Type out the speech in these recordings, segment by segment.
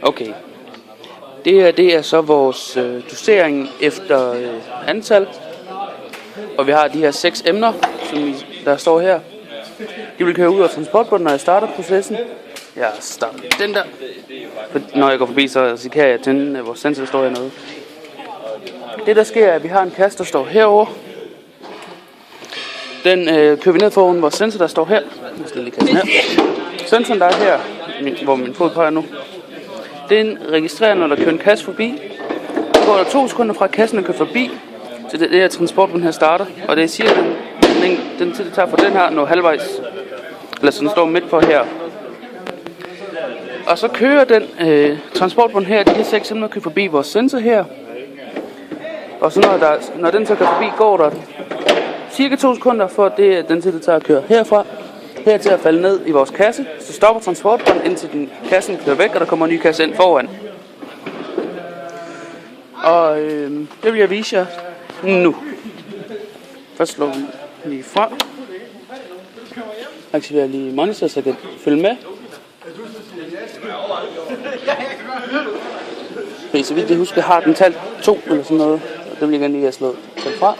Okay. Det her, det er så vores dosering efter antal. Og vi har de her 6 emner, der står her. De vil køre ud af transportbunden, når jeg starter processen. Jeg starter den der. Når jeg går forbi, så kan jeg tænde vores sensor, der står hernede. Det der sker, er, at vi har en kasse, der står herovre. Den kører vi ned foran vores sensor, der står her. Jeg skal lige kassen her. Sensoren, der er her, hvor min fod peger nu, den registrerer, når der kører en kasse forbi. Så går der 2 sekunder fra kassen, der kører forbi, til det her transportbund her starter. Og det siger, den tid, det tager for den her, når halvvejs, eller så den står midt på her. Og så kører den transportbund her, de her 6 emner kører forbi vores sensor her. Og så når den så kører forbi, går der cirka 2 sekunder, for det den tid, det tager at køre herfra. Her til at falde ned i vores kasse. Så stopper transportbunden, indtil kassen kører væk, og der kommer en ny kasse ind foran. Og det vil jeg vise jer nu. Først slår vi lige fra. Aktiverer lige monitor, så jeg kan følge med. Okay, så vidt jeg husker, har den talt 2 eller sådan noget. Og det vil jeg gerne lige have slået fra.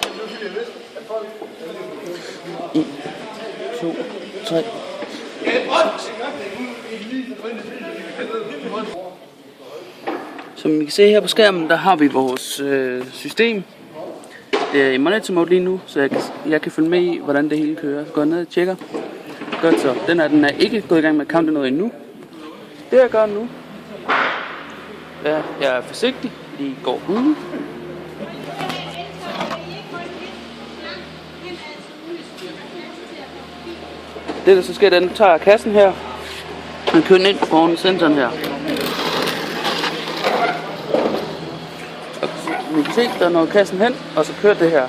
1, 2, 3, 6. Som I kan se her på skærmen, der har vi vores system. Det er i monitor mode lige nu, så jeg kan følge med i, hvordan det hele kører. Så går jeg ned og tjekker. Godt så. Den er ikke gået i gang med at counte noget endnu. Det jeg gør nu, ja, jeg er forsigtig. Lige går ud. Det der så sker, den tager kassen her. Den kører ind foran sensoren her. Vi kan se, der når kassen hen, og så kører det her.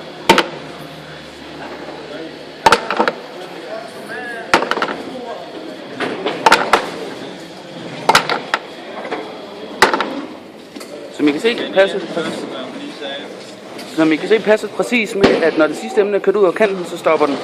Som I kan se passet præcis med, at når det sidste emne er kørt ud af kanten, så stopper den.